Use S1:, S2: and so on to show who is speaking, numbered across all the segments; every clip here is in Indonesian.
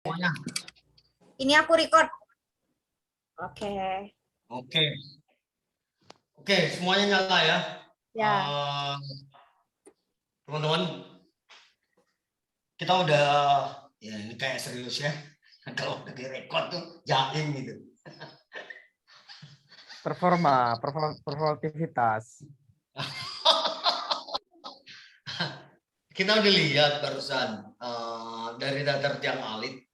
S1: Semuanya.
S2: Ini aku record. Oke.
S1: Oke. Oke, semuanya nyala ya.
S2: Ya.
S1: Teman-teman, kita udah ya ini kayak serius ya. Kalau udah direkod tuh jaim gitu.
S3: Performativitas.
S1: Kita udah lihat barusan dari Datar Tiang Alit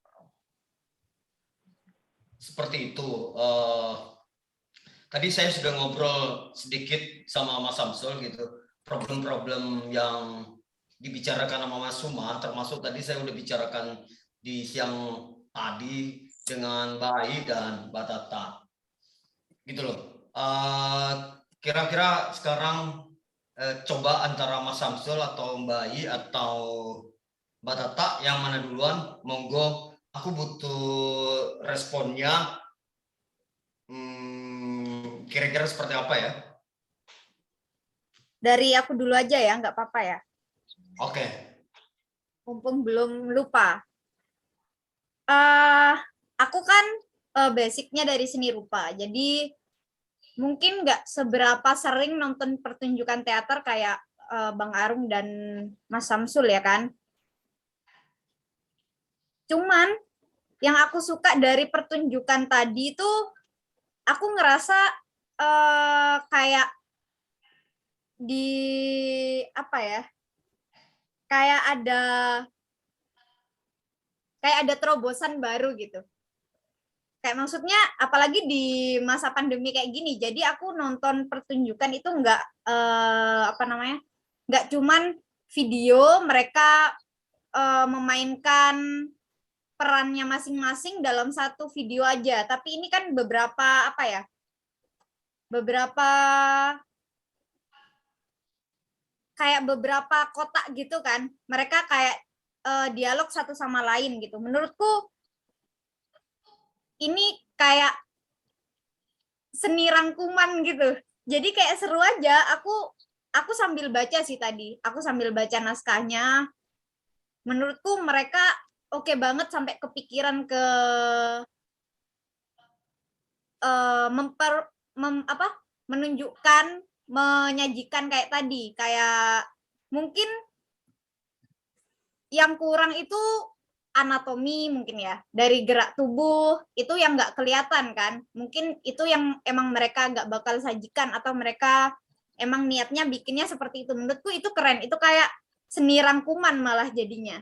S1: seperti itu. Tadi saya sudah ngobrol sedikit sama Mas Samsul gitu. Problem-problem yang dibicarakan sama Mas Suma, termasuk tadi saya udah bicarakan di siang tadi dengan Mbak Ai dan Mbak Tata. Gitu loh. Kira-kira sekarang coba antara Mas Samsul atau Mbak Ai atau Mbak Tata yang mana duluan? Monggo, aku butuh responnya. Kira-kira seperti apa ya?
S2: Dari aku dulu aja ya, nggak apa-apa ya.
S1: Oke.
S2: Mumpung belum lupa. Aku kan basicnya dari seni rupa, jadi mungkin nggak seberapa sering nonton pertunjukan teater kayak Bang Arum dan Mas Samsul ya kan. Cuman yang aku suka dari pertunjukan tadi itu, aku ngerasa kayak di apa ya? Kayak ada terobosan baru gitu. Kayak maksudnya apalagi di masa pandemi kayak gini, jadi aku nonton pertunjukan itu nggak nggak cuman video mereka memainkan perannya masing-masing dalam satu video aja, tapi ini kan beberapa kotak gitu kan, mereka kayak dialog satu sama lain gitu. Menurutku ini kayak seni rangkuman gitu. Jadi kayak seru aja. Aku sambil baca sih tadi. Aku sambil baca naskahnya. Menurutku mereka oke banget sampai kepikiran ke menunjukkan, menyajikan kayak tadi. Kayak mungkin yang kurang itu anatomi mungkin ya, dari gerak tubuh itu yang nggak kelihatan kan, mungkin itu yang emang mereka nggak bakal sajikan atau mereka emang niatnya bikinnya seperti itu. Menurutku itu keren, itu kayak seni rangkuman malah jadinya.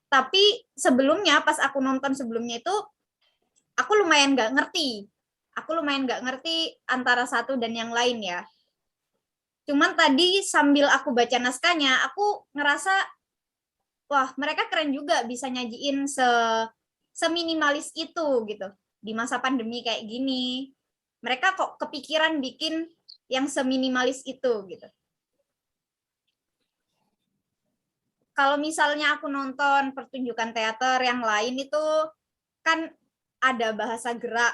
S2: Tapi sebelumnya pas aku nonton sebelumnya itu aku lumayan nggak ngerti antara satu dan yang lain ya. Cuman tadi sambil aku baca naskahnya aku ngerasa wah mereka keren juga bisa nyajiin seminimalis itu gitu di masa pandemi kayak gini. Mereka kok kepikiran bikin yang seminimalis itu gitu. Kalau misalnya aku nonton pertunjukan teater yang lain itu kan ada bahasa gerak.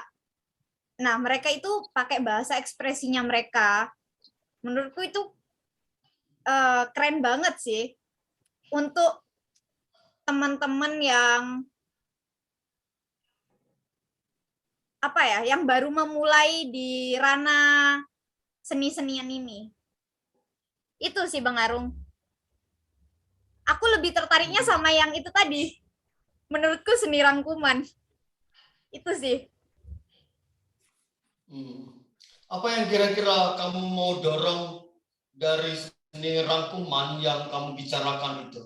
S2: Nah, mereka itu pakai bahasa ekspresinya mereka. Menurutku itu keren banget sih untuk teman-teman yang yang baru memulai di ranah seni-senian ini. Itu sih Bang Arung. Aku lebih tertariknya sama yang itu tadi. Menurutku seni rangkuman. Itu sih.
S1: Apa yang kira-kira kamu mau dorong dari seni rangkuman yang kamu bicarakan itu?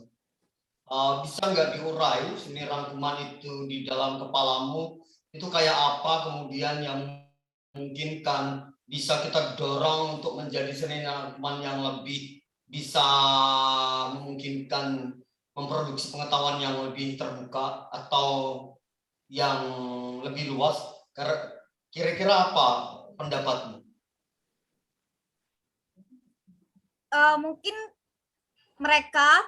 S1: Bisa nggak diurai seni rangkuman itu di dalam kepalamu? Itu kayak apa kemudian yang memungkinkan bisa kita dorong untuk menjadi seni rangkuman yang lebih bisa memungkinkan memproduksi pengetahuan yang lebih terbuka atau yang lebih luas? Kira-kira apa pendapatmu?
S2: Mungkin mereka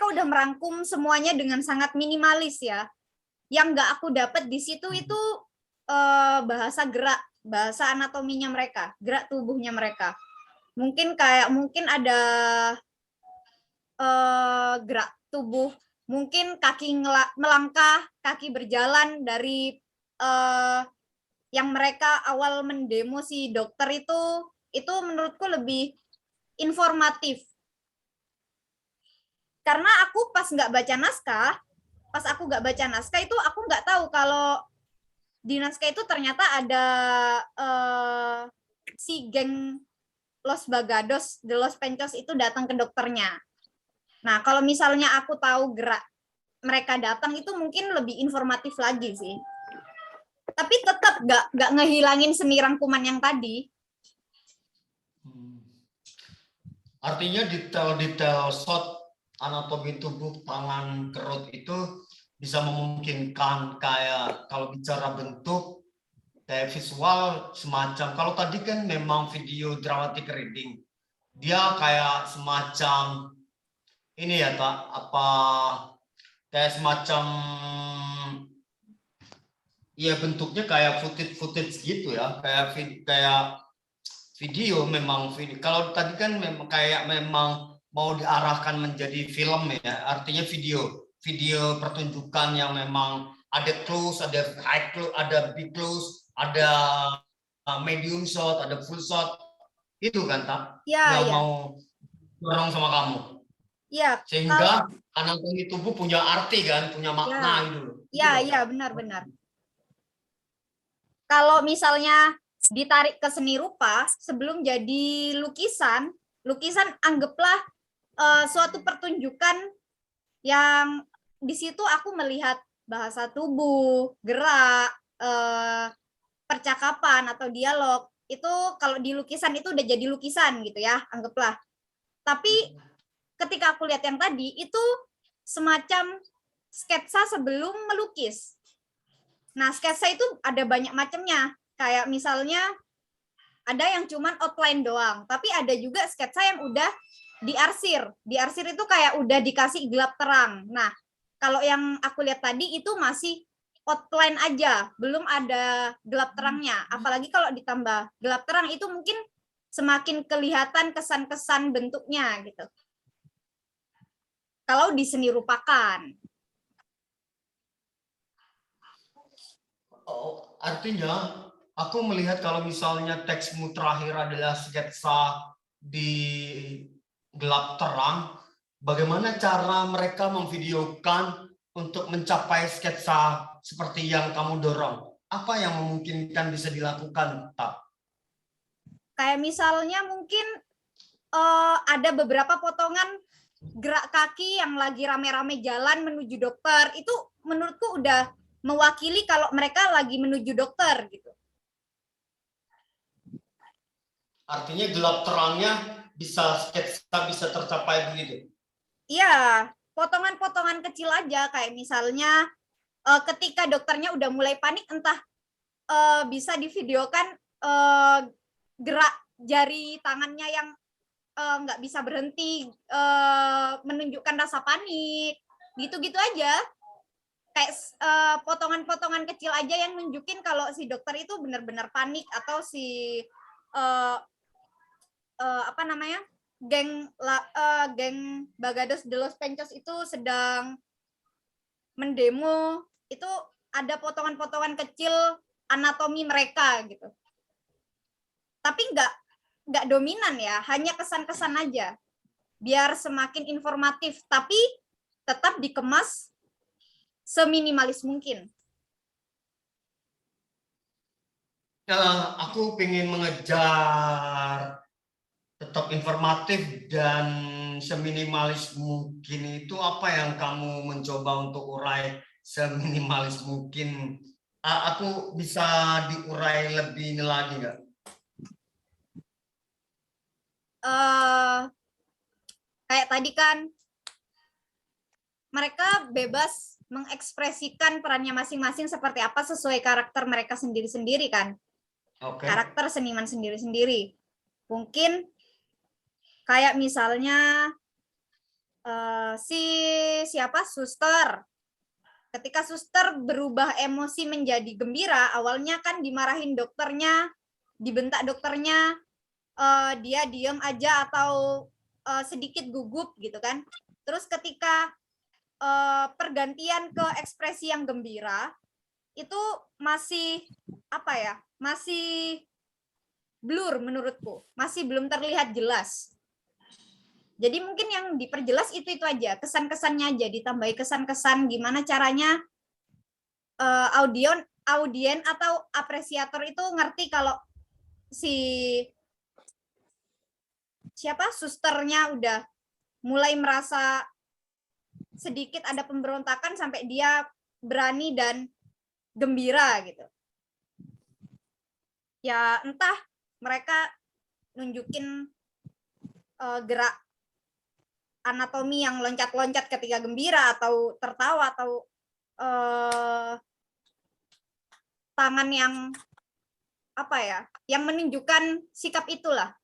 S2: udah merangkum semuanya dengan sangat minimalis ya. Yang nggak aku dapat di situ itu bahasa gerak, bahasa anatominya mereka, gerak tubuhnya mereka. Mungkin ada gerak tubuh mungkin kaki melangkah, kaki berjalan dari yang mereka awal mendemo si dokter itu menurutku lebih informatif. Karena aku pas aku nggak baca naskah itu aku nggak tahu kalau di naskah itu ternyata ada si geng Los Bagados, The Los Pencos itu datang ke dokternya. Nah, kalau misalnya aku tahu gerak mereka datang itu mungkin lebih informatif lagi sih. Tapi tetap nggak ngehilangin seni rangkuman yang tadi.
S1: Artinya detail-detail shot anatomi tubuh tangan kerut itu bisa memungkinkan kayak kalau bicara bentuk kayak visual semacam kalau tadi kan memang video dramatic reading dia kayak semacam ini ya tak apa kayak semacam ya bentuknya kayak footage gitu ya kayak video memang video. Kalau tadi kan memang kayak memang mau diarahkan menjadi film ya, artinya video pertunjukan yang memang ada close, ada high close, ada big close, ada medium shot, ada full shot, itu kan tak?
S2: Ya,
S1: Yang
S2: ya.
S1: mau dorong sama kamu.
S2: Ya,
S1: Sehingga anatomi tubuh punya arti kan, punya makna
S2: ya,
S1: gitu.
S2: ya, benar-benar. Kalau misalnya ditarik ke seni rupa sebelum jadi lukisan anggaplah suatu pertunjukan yang di situ aku melihat bahasa tubuh, gerak, percakapan atau dialog. Itu kalau di lukisan itu udah jadi lukisan gitu ya, anggaplah. Tapi ketika aku lihat yang tadi itu semacam sketsa sebelum melukis. Nah, sketsa itu ada banyak macamnya. Kayak misalnya ada yang cuman outline doang, tapi ada juga sketsa yang udah diarsir. Diarsir itu kayak udah dikasih gelap terang. Nah, kalau yang aku lihat tadi itu masih outline aja, belum ada gelap terangnya. Apalagi kalau ditambah gelap terang itu mungkin semakin kelihatan kesan-kesan bentuknya gitu. Kalau di seni rupakan.
S1: Oh, artinya aku melihat kalau misalnya teksmu terakhir adalah sketsa di gelap terang, bagaimana cara mereka memvideokan untuk mencapai sketsa seperti yang kamu dorong? Apa yang memungkinkan bisa dilakukan, Tak?
S2: Kayak misalnya mungkin ada beberapa potongan gerak kaki yang lagi rame-rame jalan menuju dokter. Itu menurutku udah mewakili kalau mereka lagi menuju dokter gitu.
S1: Artinya gelap terangnya bisa sketsa bisa tercapai begitu.
S2: Iya, potongan-potongan kecil aja kayak misalnya ketika dokternya udah mulai panik entah bisa divideokan gerak jari tangannya yang nggak bisa berhenti menunjukkan rasa panik gitu-gitu aja kayak potongan-potongan kecil aja yang nunjukin kalau si dokter itu benar-benar panik atau si apa namanya geng Bagados de los Pencos itu sedang mendemo. Itu ada potongan-potongan kecil anatomi mereka gitu, tapi nggak dominan ya, hanya kesan-kesan aja biar semakin informatif tapi tetap dikemas seminimalis mungkin.
S1: Aku ingin mengejar tetap informatif dan seminimalis mungkin itu apa yang kamu mencoba untuk urai seminimalis mungkin. Aku bisa diurai lebih lagi nggak?
S2: Kayak tadi kan mereka bebas mengekspresikan perannya masing-masing seperti apa sesuai karakter mereka sendiri-sendiri kan.
S1: Okay.
S2: Karakter seniman sendiri-sendiri. Mungkin kayak misalnya siapa suster. Ketika suster berubah emosi menjadi gembira, awalnya kan dimarahin dokternya, dibentak dokternya, dia diem aja atau sedikit gugup gitu kan. Terus ketika pergantian ke ekspresi yang gembira itu masih apa ya? Masih blur menurutku, masih belum terlihat jelas. Jadi mungkin yang diperjelas itu aja, kesan-kesannya aja, ditambahi kesan-kesan gimana caranya audien atau apresiator itu ngerti kalau si siapa susternya udah mulai merasa sedikit ada pemberontakan sampai dia berani dan gembira gitu. Ya entah mereka nunjukin gerak anatomi yang loncat-loncat ketika gembira atau tertawa atau tangan yang apa ya, yang menunjukkan sikap itulah.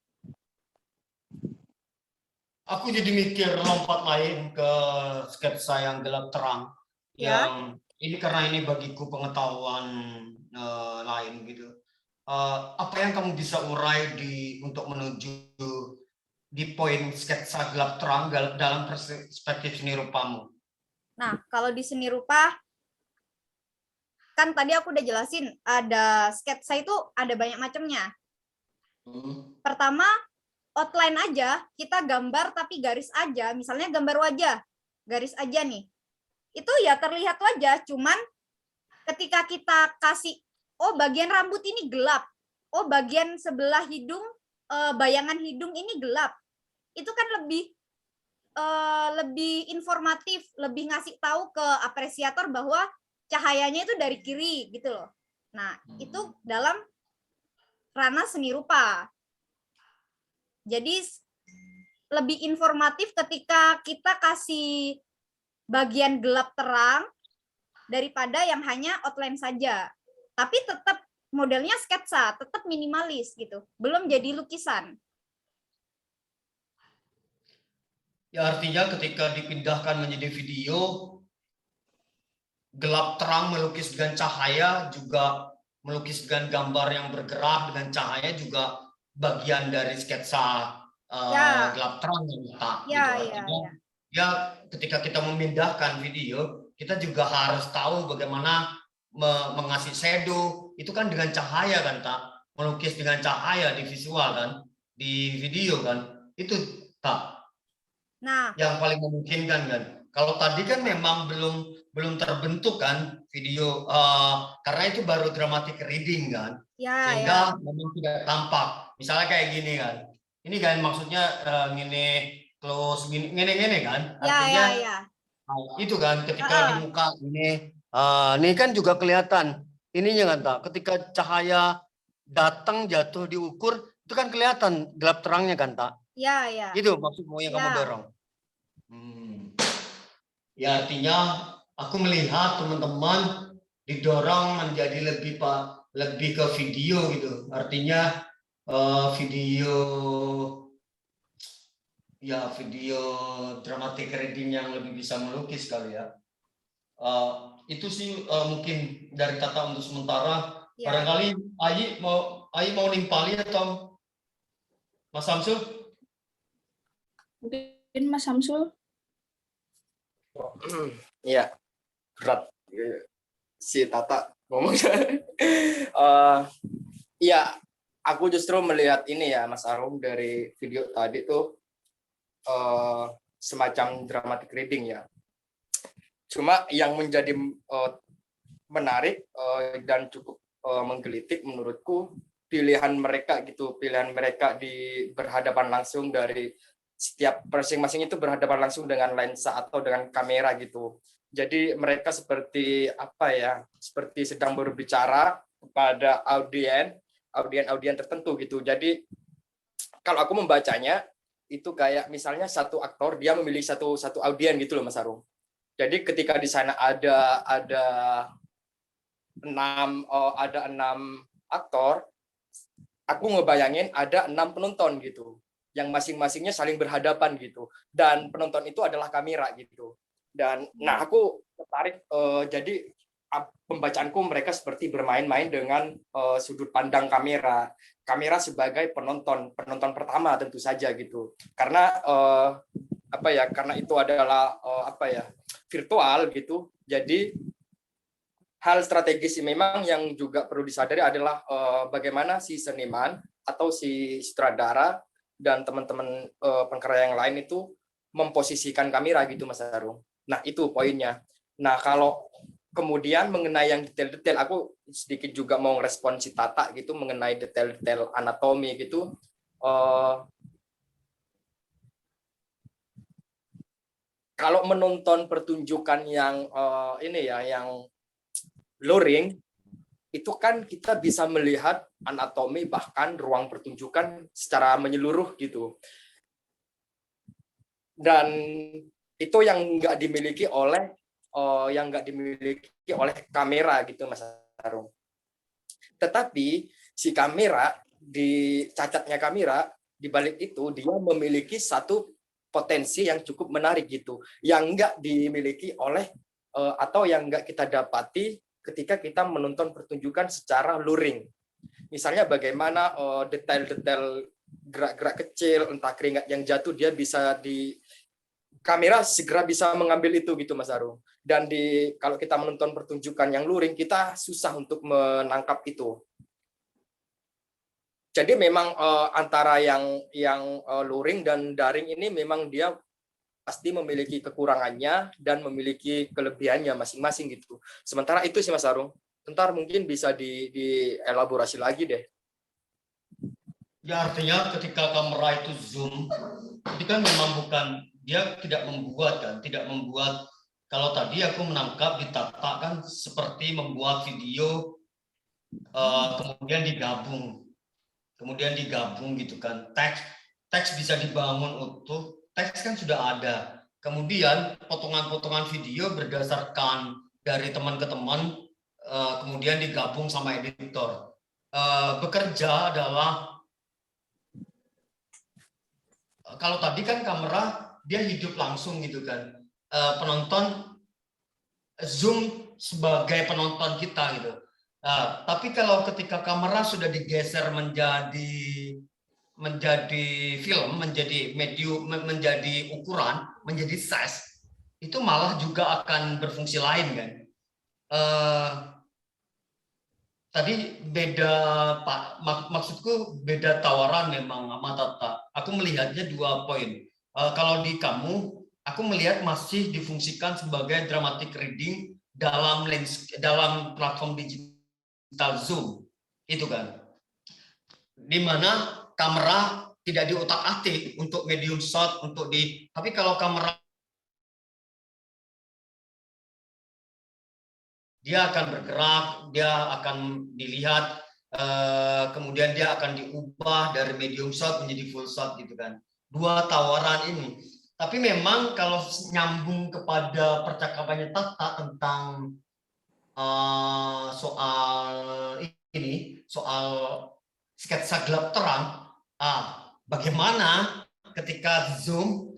S1: Aku jadi mikir lompat lain ke sketsa yang gelap terang.
S2: Ya.
S1: Yang ini karena ini bagiku pengetahuan lain gitu. Apa yang kamu bisa urai untuk menuju di poin sketsa gelap terang dalam perspektif seni rupamu?
S2: Nah, kalau di seni rupa kan tadi aku udah jelasin ada sketsa itu ada banyak macamnya. Pertama, outline aja, kita gambar tapi garis aja, misalnya gambar wajah, garis aja nih. Itu ya terlihat wajah, cuman ketika kita kasih, oh bagian rambut ini gelap, oh bagian sebelah hidung, bayangan hidung ini gelap, itu kan lebih informatif, lebih ngasih tahu ke apresiator bahwa cahayanya itu dari kiri gitu loh. Nah, itu dalam ranah seni rupa. Jadi lebih informatif ketika kita kasih bagian gelap terang daripada yang hanya outline saja. Tapi tetap modelnya sketsa, tetap minimalis gitu. Belum jadi lukisan.
S1: Ya artinya ketika dipindahkan menjadi video, gelap terang melukis dengan cahaya, juga melukis dengan gambar yang bergerak dengan cahaya juga bagian dari sketsa gelap terang yang letak.
S2: Ya,
S1: gitu. Artinya ya ketika kita memindahkan video, kita juga harus tahu bagaimana mengasih shadow, itu kan dengan cahaya kan, tak? Melukis dengan cahaya di visual kan, di video kan, itu tak?
S2: Nah,
S1: yang paling memungkinkan kan. Kalau tadi kan memang belum terbentuk kan video, karena itu baru dramatic reading kan, sehingga memang tidak tampak. Misalnya kayak gini kan, ini kan maksudnya gini close gini kan, artinya itu kan ketika di muka ini kan juga kelihatan ininya kan tak, ketika cahaya datang jatuh diukur itu kan kelihatan gelap terangnya kan tak. Itu maksudmu yang kamu dorong. Ya artinya aku melihat teman-teman didorong menjadi lebih ke video gitu. Artinya video dramatic reading yang lebih bisa melukis kali ya. Itu sih mungkin dari Tata untuk sementara. Barangkali Ayi mau nimpali atau Mas Samsul?
S3: Mungkin Mas Samsul.
S4: Iya, berat si Tata ngomongnya. Iya, aku justru melihat ini ya Mas Arum dari video tadi tuh semacam dramatic reading ya. Cuma yang menjadi menarik dan cukup menggelitik menurutku pilihan mereka di berhadapan langsung dari setiap masing-masing itu berhadapan langsung dengan lensa atau dengan kamera gitu. Jadi mereka seperti seperti sedang berbicara kepada audien tertentu gitu. Jadi kalau aku membacanya itu kayak misalnya satu aktor dia memilih satu audien gitu loh Mas Arum. Jadi ketika di sana ada 6 aktor, aku ngebayangin ada 6 penonton gitu, yang masing-masingnya saling berhadapan gitu, dan penonton itu adalah kamera gitu. Dan nah aku tertarik, jadi pembacaanku mereka seperti bermain-main dengan sudut pandang kamera sebagai penonton pertama tentu saja gitu, karena apa ya, karena itu adalah virtual gitu. Jadi hal strategis memang yang juga perlu disadari adalah bagaimana si seniman atau si sutradara dan teman-teman pengkarya yang lain itu memposisikan kamera gitu Mas Arung. Nah, itu poinnya. Nah, kalau kemudian mengenai yang detail-detail, aku sedikit juga mau ngerespon si Tata gitu mengenai detail-detail anatomi gitu. Kalau menonton pertunjukan yang yang luring, itu kan kita bisa melihat anatomi bahkan ruang pertunjukan secara menyeluruh gitu. Dan itu yang nggak dimiliki oleh kamera gitu Mas Arung. Tetapi si kamera, di cacatnya kamera, di balik itu dia memiliki satu potensi yang cukup menarik gitu, yang nggak dimiliki oleh atau yang nggak kita dapati ketika kita menonton pertunjukan secara luring. Misalnya bagaimana detail-detail gerak-gerak kecil, entah keringat yang jatuh, dia bisa di kamera segera bisa mengambil itu gitu Mas Arum. Dan kalau kita menonton pertunjukan yang luring, kita susah untuk menangkap itu. Jadi memang antara yang luring dan daring ini memang dia pasti memiliki kekurangannya dan memiliki kelebihannya masing-masing gitu. Sementara itu sih Mas Arung. Ntar mungkin bisa dielaborasi lagi deh.
S1: Ya artinya ketika kamera itu zoom, itu kan memang bukan, dia tidak membuat, kalau tadi aku menangkap di Tata kan seperti membuat video kemudian digabung gitu kan, teks bisa dibangun utuh, teks kan sudah ada, kemudian potongan-potongan video berdasarkan dari teman ke teman, kemudian digabung sama editor. Bekerja adalah, kalau tadi kan kamera dia hidup langsung gitu kan, penonton zoom sebagai penonton kita gitu. Tapi kalau ketika kamera sudah digeser menjadi film, menjadi medium, menjadi ukuran, menjadi size, itu malah juga akan berfungsi lain kan. Tadi beda Pak, maksudku beda tawaran memang sama Tata. Aku melihatnya 2 poin. Kalau di kamu, aku melihat masih difungsikan sebagai dramatic reading dalam platform digital Zoom, itu kan. Di mana kamera tidak diutak-atik untuk medium shot, tapi kalau kamera dia akan bergerak, dia akan dilihat, kemudian dia akan diubah dari medium shot menjadi full shot gitu kan. 2 tawaran ini. Tapi memang kalau nyambung kepada percakapannya Tata tentang soal sketsa gelap terang, bagaimana ketika zoom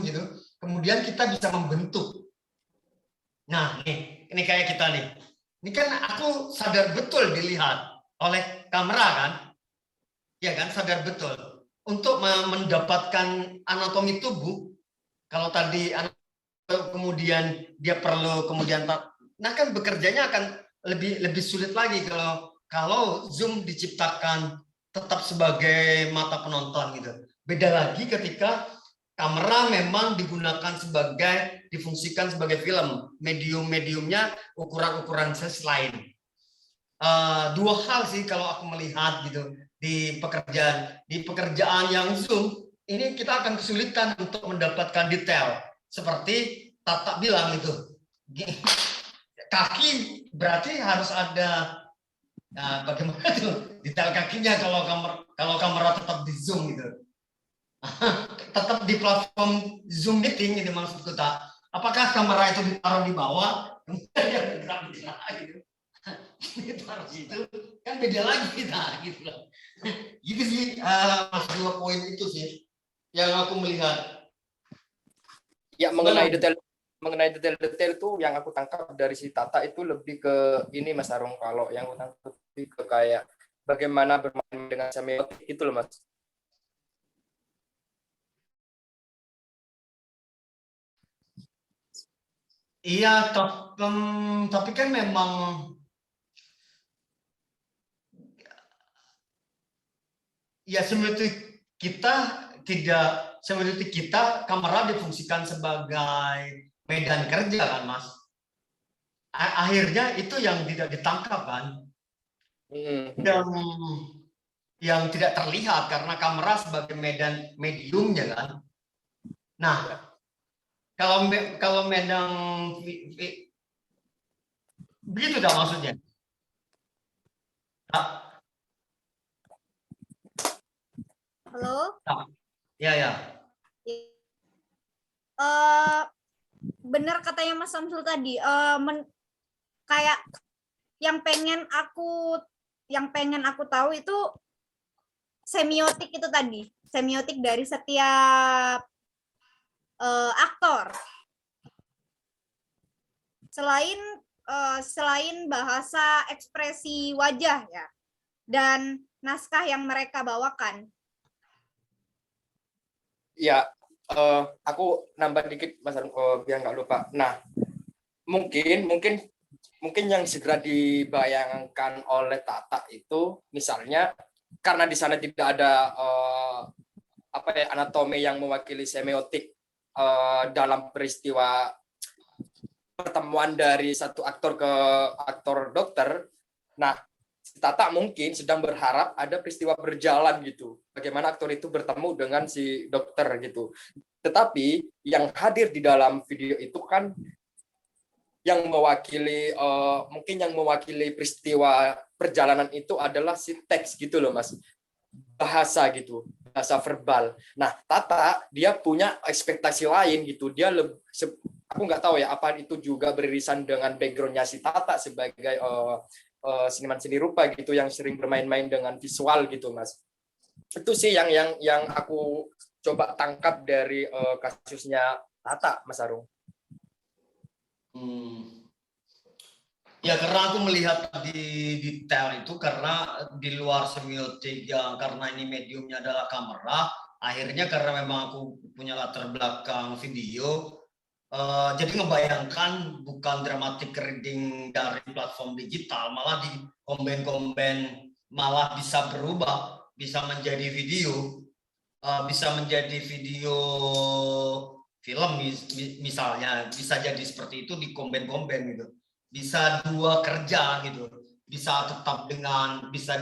S1: gitu, kemudian kita bisa membentuk. Nah, ini kayak kita nih. Ini kan aku sadar betul dilihat oleh kamera kan? Ya kan, sadar betul. Untuk mendapatkan anatomi tubuh, kalau tadi kemudian dia perlu nah kan bekerjanya akan lebih sulit lagi kalau Zoom diciptakan tetap sebagai mata penonton gitu. Beda lagi ketika kamera memang difungsikan sebagai film, mediumnya ukuran-ukuran size lain. 2 hal sih kalau aku melihat gitu di pekerjaan yang Zoom ini, kita akan kesulitan untuk mendapatkan detail seperti Tata bilang itu, kaki berarti harus ada. Nah, bagaimana tuh detail kakinya kalau kamera tetap di Zoom gitu. Tetap di platform Zoom meeting ini maksudku tak. Apakah kamera itu ditaruh di bawah, kemudian bergerak gitu. Ditaruh situ, kan beda lagi kita gitu loh. Gitu sih, mas 2 poin itu sih yang aku melihat.
S4: Ya mengenai detail itu yang aku tangkap dari si Tata itu lebih ke ini Mas Arung, kalau yang aku tangkap lebih ke kayak bagaimana bermain dengan semiotik itu loh Mas.
S1: Iya, tapi kan memang ya semiotik kita kamera difungsikan sebagai medan kerja kan Mas. Akhirnya itu yang tidak ditangkap kan, yang tidak terlihat karena kamera sebagai mediumnya kan. Nah, kalau medan begitu dah maksudnya.
S2: Halo?
S1: Ya ya.
S2: Benar katanya Mas Samsul tadi, kayak yang pengen aku tahu itu semiotik itu tadi, semiotik dari setiap aktor. Selain bahasa ekspresi wajah ya, dan naskah yang mereka bawakan.
S4: Ya, aku nambah dikit Mas Arum, biar nggak lupa. Nah, mungkin yang segera dibayangkan oleh Tata itu misalnya karena di sana tidak ada anatomi yang mewakili semiotik dalam peristiwa pertemuan dari satu aktor ke aktor dokter. Nah, Tata mungkin sedang berharap ada peristiwa berjalan gitu. Bagaimana aktor itu bertemu dengan si dokter gitu. Tetapi yang hadir di dalam video itu kan yang mewakili mungkin yang mewakili peristiwa perjalanan itu adalah si teks gitu loh Mas. Bahasa gitu, bahasa verbal. Nah, Tata dia punya ekspektasi lain gitu. Aku nggak tahu ya apa itu juga beririsan dengan backgroundnya si Tata sebagai seniman seni rupa gitu yang sering bermain-main dengan visual gitu Mas. Itu sih yang aku coba tangkap dari kasusnya Tata Mas Arung.
S1: Ya karena aku melihat di detail itu karena di luar semiotik yang karena ini mediumnya adalah kamera, akhirnya karena memang aku punya latar belakang video, jadi ngebayangkan bukan dramatic reading dari platform digital, malah di komben-komben malah bisa berubah, bisa menjadi video, bisa menjadi video film misalnya, bisa jadi seperti itu di komben-komben gitu, bisa dua kerja gitu, bisa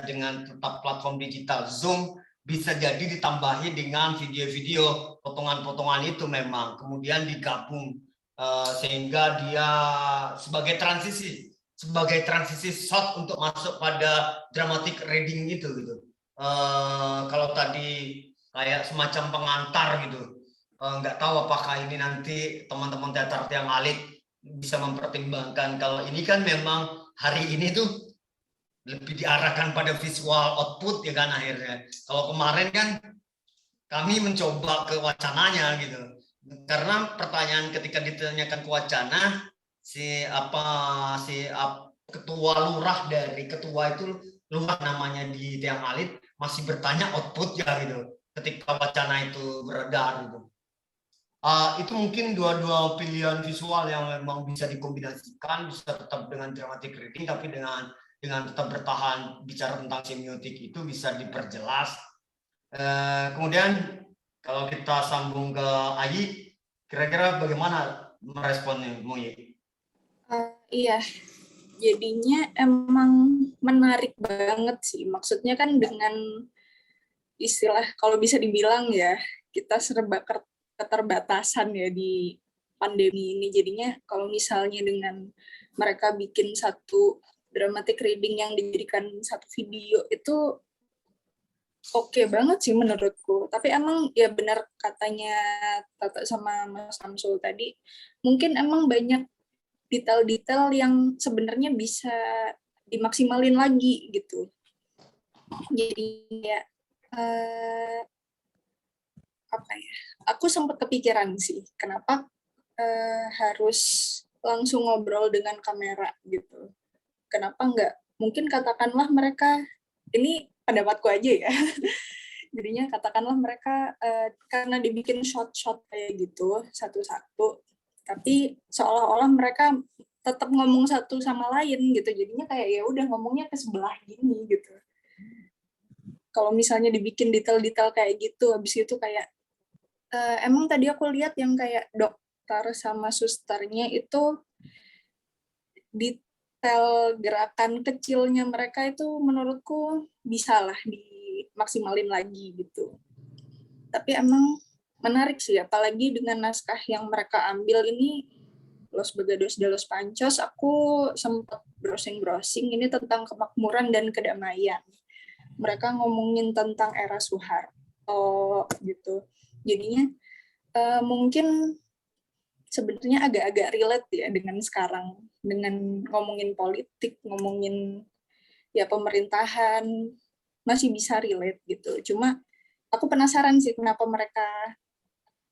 S1: dengan tetap platform digital Zoom, bisa jadi ditambahi dengan video-video potongan-potongan itu memang kemudian digabung sehingga dia sebagai transisi shot untuk masuk pada dramatic reading itu gitu. Kalau tadi kayak semacam pengantar gitu, nggak tahu apakah ini nanti teman-teman teater tiang alit bisa mempertimbangkan. Kalau ini kan memang hari ini tuh lebih diarahkan pada visual output ya kan akhirnya. Kalau kemarin kan kami mencoba ke wacananya gitu. Karena pertanyaan ketika ditanyakan ke wacana ketua lurah dari ketua itu lurah namanya di tiang alit masih bertanya output ya gitu ketika wacana itu beredar gitu. Itu mungkin dua pilihan visual yang memang bisa dikombinasikan, bisa tetap dengan dramatic reading tapi dengan tetap bertahan bicara tentang semiotik itu bisa diperjelas. Kemudian kalau kita sambung ke Ayi, kira-kira bagaimana meresponnya Muyi?
S3: Iya, jadinya emang menarik banget sih. Maksudnya kan dengan istilah, kalau bisa dibilang ya, kita serba keterbatasan ya di pandemi ini. Jadinya kalau misalnya dengan mereka bikin satu dramatic reading yang dijadikan satu video itu oke banget sih menurutku. Tapi emang ya benar katanya Tata sama Mas Samsul tadi, mungkin emang banyak detail-detail yang sebenarnya bisa dimaksimalin lagi gitu. Jadi ya aku sempat kepikiran sih kenapa harus langsung ngobrol dengan kamera gitu. Kenapa enggak? Mungkin katakanlah mereka, ini pendapatku aja ya. Jadinya katakanlah mereka karena dibikin shot-shot kayak gitu satu-satu, Tapi seolah-olah mereka tetap ngomong satu sama lain gitu, jadinya kayak ya udah ngomongnya ke sebelah gini gitu. Kalau misalnya dibikin detail-detail kayak gitu, habis itu kayak emang tadi aku lihat yang kayak dokter sama susternya itu detail gerakan kecilnya mereka itu menurutku bisa lah dimaksimalin lagi gitu. Tapi emang menarik sih, apalagi dengan naskah yang mereka ambil ini, Los Begados de los Pancos, aku sempat browsing-browsing ini tentang kemakmuran dan kedamaian. Mereka ngomongin tentang era Soeharto gitu. Jadinya mungkin sebenarnya agak-agak relate ya dengan sekarang, dengan ngomongin politik, ngomongin ya pemerintahan, masih bisa relate gitu. Cuma aku penasaran sih kenapa mereka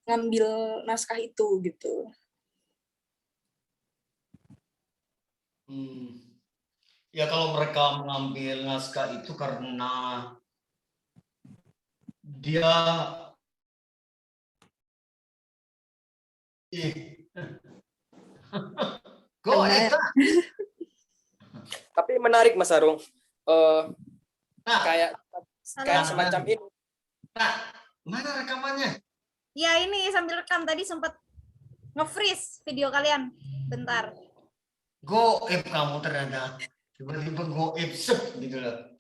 S3: ngambil naskah itu gitu.
S1: Ya kalau mereka mengambil naskah itu karena dia go
S3: Benar.
S4: Tapi menarik Mas Arung.
S1: Nah,
S4: Kayak semacam ini.
S1: Nah, mana rekamannya?
S2: Ya ini sambil rekam tadi sempat nge-freeze video kalian. Bentar.
S1: Goib kamu ternyata. Tiba-tiba goib sep gitu loh.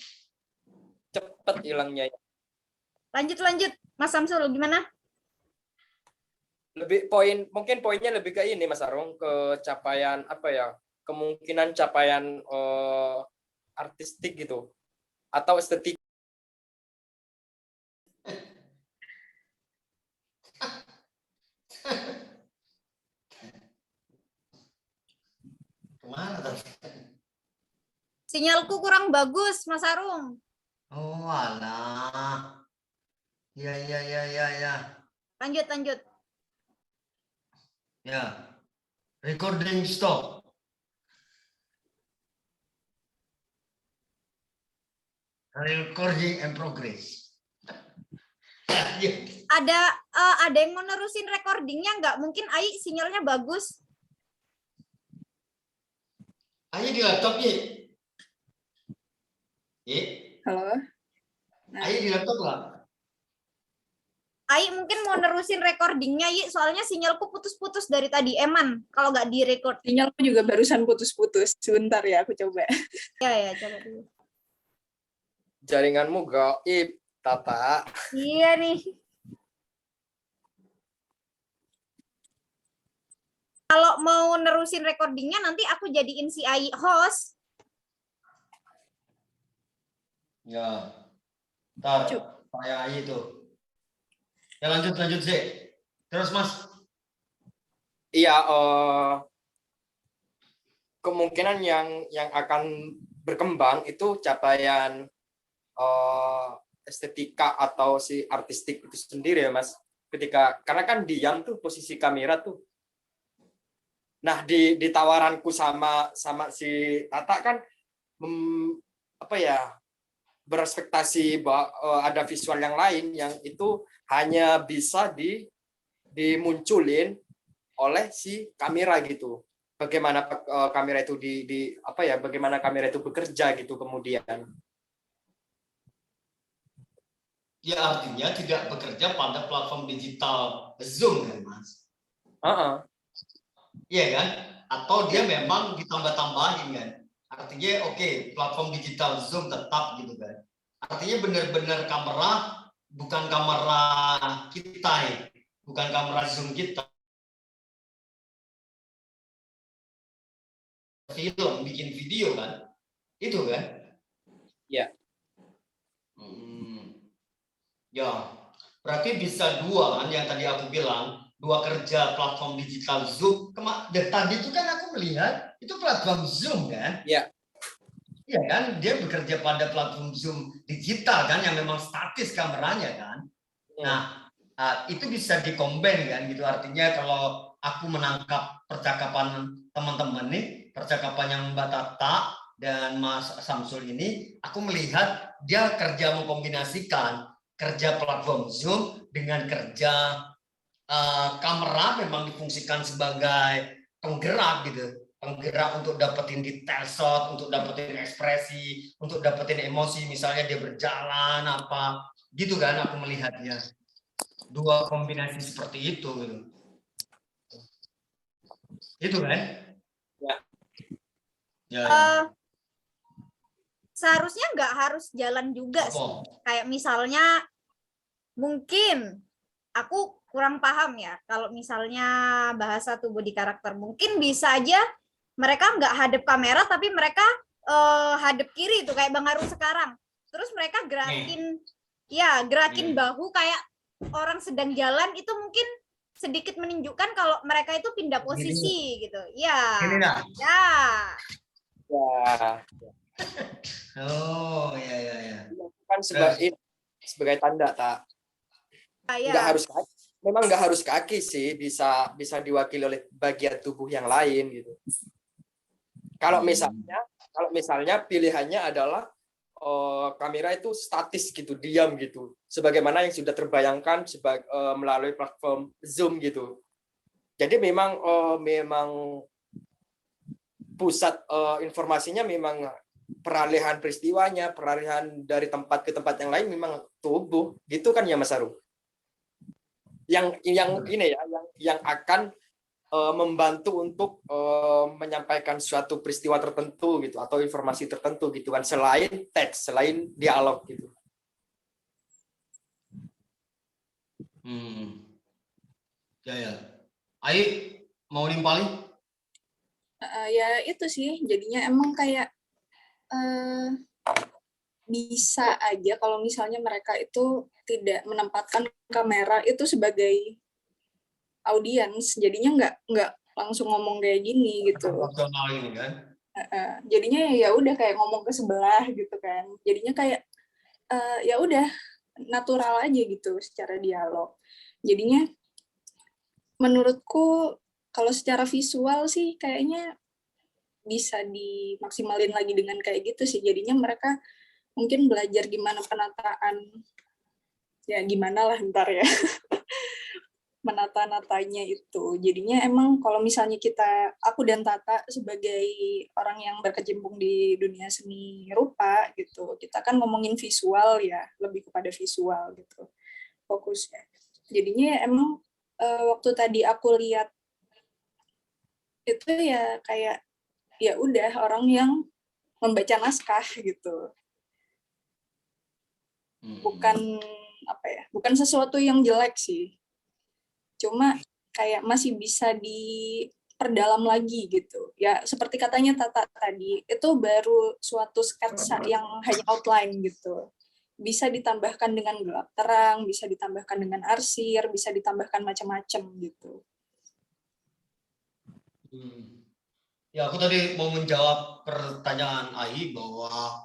S4: Cepet hilangnya.
S2: Lanjut. Mas Samsul gimana?
S4: Mungkin poinnya lebih ke ini Mas Arung, ke capaian apa ya? Kemungkinan capaian artistik gitu atau estetik.
S1: Kemana tadi?
S2: Sinyalku kurang bagus, Mas Arung.
S1: Oh alah. Ya.
S2: Lanjut.
S1: Ya. Recording stop. Recording and progress.
S2: Ada yang mau nerusin recordingnya nggak? Mungkin Ai sinyalnya bagus.
S1: Ayo di laptop ya.
S3: Halo.
S1: Ayo di laptop lah.
S2: Ai mungkin mau nerusin recordingnya, Yi. Soalnya sinyalku putus-putus dari tadi. Eman, kalau nggak di-record.
S3: Sinyalku juga barusan putus-putus. Sebentar ya, aku coba.
S2: Ya, coba dulu.
S4: Jaringanmu gaib, Tata.
S2: Iya nih. Kalau mau nerusin recordingnya, nanti aku jadiin si Ai host.
S1: Ya. Ntar, saya Ayi itu. Ya lanjut sih. Terus Mas.
S4: Iya, kemungkinan yang akan berkembang itu capaian estetika atau si artistik itu sendiri ya Mas. Karena kan diam tuh posisi kamera tuh. Nah di tawaranku sama si Tata kan berespektasi bahwa ada visual yang lain yang itu hanya bisa dimunculin oleh si kamera gitu. Bagaimana kamera itu bagaimana kamera itu bekerja gitu kemudian.
S1: Ya artinya tidak bekerja pada platform digital Zoom kan Mas? Iya kan? Atau dia memang ditambah-tambahin kan? Artinya oke, platform digital Zoom tetap gitu kan? Artinya benar-benar kamera bukan kamera kita ya, bukan kamera Zoom kita. Film, bikin video kan? Itu kan?
S4: Ya.
S1: Ya, berarti bisa dua kan yang tadi aku bilang, dua kerja platform digital Zoom. Dan tadi itu kan aku melihat itu platform Zoom kan?
S4: Ya.
S1: Iya kan, dia bekerja pada platform Zoom digital kan, yang memang statis kameranya kan. Nah, itu bisa dikombin kan, gitu. Artinya kalau aku menangkap percakapan teman-teman nih, percakapan yang Mbak Tata dan Mas Samsul ini, aku melihat dia kerja mengkombinasikan kerja platform Zoom dengan kerja kamera memang difungsikan sebagai penggerak gitu, penggerak untuk dapetin detail shot, untuk dapetin ekspresi, untuk dapetin emosi, misalnya dia berjalan apa gitu kan, aku melihatnya dua kombinasi seperti itu gitu. Itu kan
S4: Ya.
S1: ya,
S2: Eh, seharusnya nggak harus jalan juga
S1: apa
S2: sih. Kayak misalnya mungkin aku kurang paham ya kalau misalnya bahasa tubuh di karakter, mungkin bisa aja mereka nggak hadap kamera tapi mereka hadap kiri itu kayak Bang Aru sekarang, terus mereka gerakin
S1: Nih.
S2: bahu kayak orang sedang jalan, itu mungkin sedikit menunjukkan kalau mereka itu pindah posisi gitu ya.
S1: Ini nah.
S2: Ya
S4: Ya,
S1: Oh ya.
S4: kan sebagai tanda tak. Nggak
S2: ya
S4: harus kaki. Memang nggak harus kaki sih, bisa diwakili oleh bagian tubuh yang lain gitu. Kalau misalnya pilihannya adalah kamera itu statis gitu, diam gitu, sebagaimana yang sudah terbayangkan melalui platform Zoom gitu. Jadi memang pusat informasinya memang peralihan peristiwanya, peralihan dari tempat ke tempat yang lain memang tubuh, gitu kan ya Mas Aru? Yang ini ya, yang akan membantu untuk menyampaikan suatu peristiwa tertentu gitu atau informasi tertentu gitu kan, selain teks, selain dialog gitu.
S1: Ya. Ai mau nimpalin?
S3: Ya itu sih, jadinya emang kayak bisa aja kalau misalnya mereka itu tidak menempatkan kamera itu sebagai audiens, jadinya nggak langsung ngomong kayak gini gitu.
S1: Profesional ini kan.
S3: Jadinya ya udah kayak ngomong ke sebelah gitu kan. Jadinya kayak ya udah natural aja gitu secara dialog. Jadinya menurutku kalau secara visual sih kayaknya bisa dimaksimalin lagi dengan kayak gitu sih. Jadinya mereka mungkin belajar gimana penataan, ya gimana lah ntar ya, menata-natanya itu. Jadinya emang kalau misalnya aku dan Tata sebagai orang yang berkecimpung di dunia seni rupa gitu, kita kan ngomongin visual ya, lebih kepada visual gitu fokusnya. Jadinya emang waktu tadi aku lihat itu ya kayak ya udah orang yang membaca naskah gitu, bukan apa ya, bukan sesuatu yang jelek sih, cuma kayak masih bisa diperdalam lagi gitu ya, seperti katanya Tata tadi itu baru suatu sketsa yang hanya outline gitu, bisa ditambahkan dengan gelap terang, bisa ditambahkan dengan arsir, bisa ditambahkan macam-macam gitu.
S1: Ya, aku tadi mau menjawab pertanyaan Ai bahwa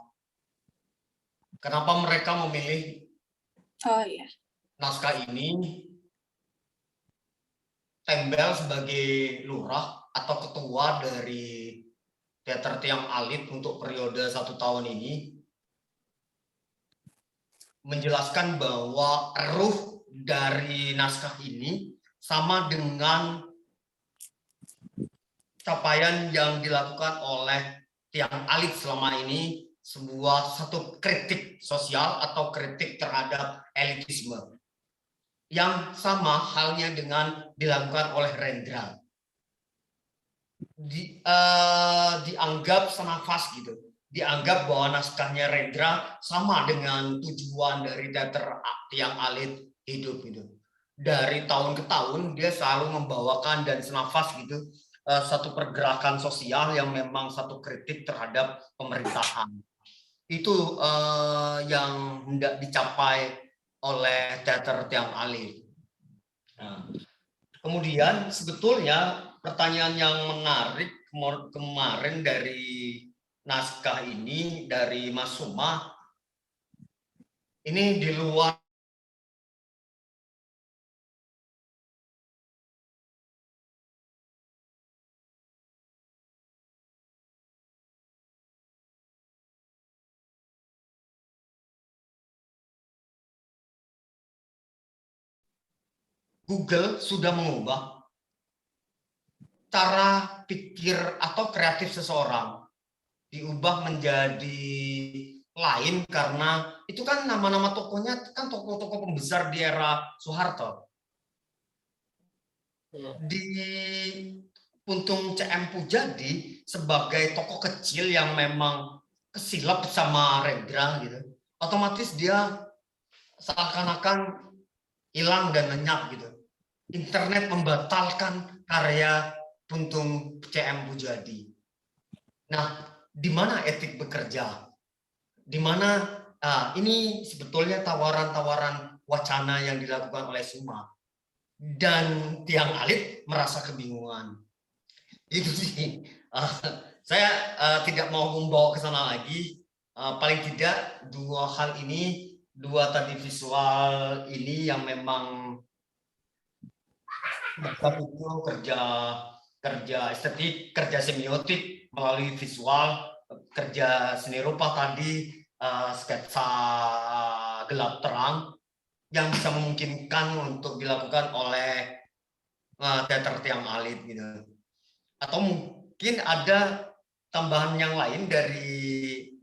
S1: kenapa mereka memilih
S3: Oh iya.
S1: naskah ini Tembel sebagai lurah atau ketua dari Teater Tiang Alit untuk periode 1 tahun ini menjelaskan bahwa ruh dari naskah ini sama dengan capaian yang dilakukan oleh Tiang Alit selama ini, satu kritik sosial atau kritik terhadap elitisme yang sama halnya dengan dilakukan oleh Rendra. Dianggap senafas gitu, dianggap bahwa naskahnya Rendra sama dengan tujuan dari teater Tiang Alit hidup gitu. Dari tahun ke tahun dia selalu membawakan dan senafas gitu satu pergerakan sosial yang memang satu kritik terhadap pemerintahan. Itu yang hendak dicapai oleh teater Tiang Alit. Nah, kemudian sebetulnya pertanyaan yang menarik kemarin dari naskah ini dari Mas Suma, ini di luar Google sudah mengubah cara pikir atau kreatif seseorang, diubah menjadi lain karena itu kan nama-nama tokohnya kan tokoh-tokoh pembesar di era Soeharto. Di Untung CM Pujadi sebagai tokoh kecil yang memang kesilap sama Rendra gitu, otomatis dia seakan-akan hilang dan lenyap gitu. Internet membatalkan karya Untung CM Pujadi. Nah, di mana etik bekerja? Di mana ini sebetulnya tawaran-tawaran wacana yang dilakukan oleh Suma, dan Tiang Alit merasa kebingungan. Itu sih. Saya tidak mau membawa ke sana lagi. Paling tidak dua hal ini, dua tadi visual ini yang memang itu kerja estetik, kerja semiotik melalui visual, kerja seni rupa tadi, sketsa gelap terang yang bisa memungkinkan untuk dilakukan oleh teater Tiang Alit gitu. Atau mungkin ada tambahan yang lain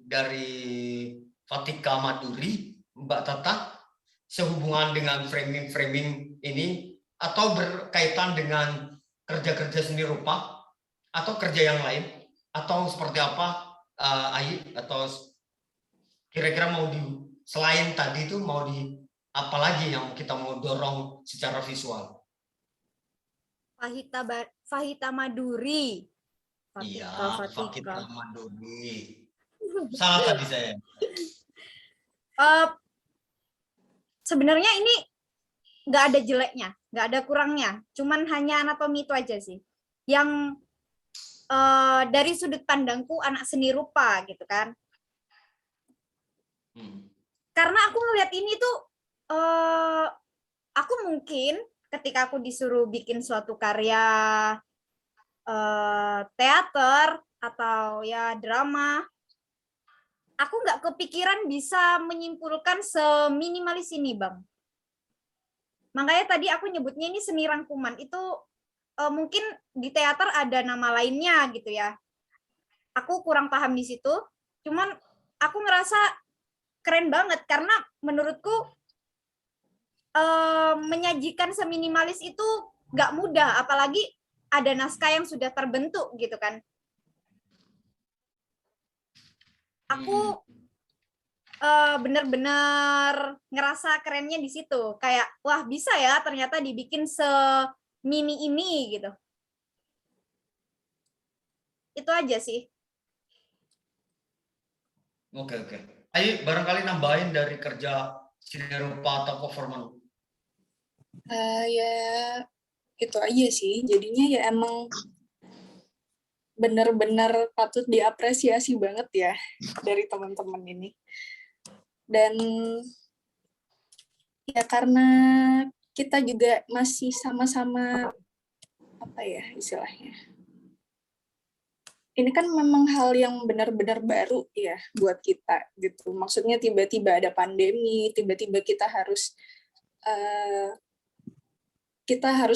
S1: dari Fatika Maduri, Mbak Tata, sehubungan dengan framing ini atau berkaitan dengan kerja-kerja seni rupa atau kerja yang lain atau seperti apa, Ayi, atau kira-kira mau selain tadi itu mau apa lagi yang kita mau dorong secara visual?
S2: Fahita Maduri.
S1: Iya,
S2: Fatika.
S1: Fatika Maduri. Salah tadi saya.
S2: Sebenarnya ini nggak ada jeleknya, nggak ada kurangnya. Cuman hanya anatomi itu aja sih. Yang dari sudut pandangku anak seni rupa gitu kan. Karena aku ngelihat ini tuh, aku mungkin ketika aku disuruh bikin suatu karya teater atau ya drama, aku nggak kepikiran bisa menyimpulkan seminimalis ini, Bang. Makanya tadi aku nyebutnya ini seni rangkuman. Itu mungkin di teater ada nama lainnya gitu ya. Aku kurang paham di situ. Cuman aku ngerasa keren banget karena menurutku menyajikan seminimalis itu nggak mudah, apalagi ada naskah yang sudah terbentuk gitu kan. Aku bener-bener ngerasa kerennya di situ. Kayak, wah bisa ya ternyata dibikin semini ini gitu. Itu aja sih.
S1: Oke. Ayo barangkali nambahin dari kerja seni rupa atau performan.
S3: Ya itu aja sih. Jadinya ya emang benar-benar patut diapresiasi banget ya dari teman-teman ini. Dan ya karena kita juga masih sama-sama apa ya istilahnya. Ini kan memang hal yang benar-benar baru ya buat kita gitu. Maksudnya tiba-tiba ada pandemi, tiba-tiba kita harus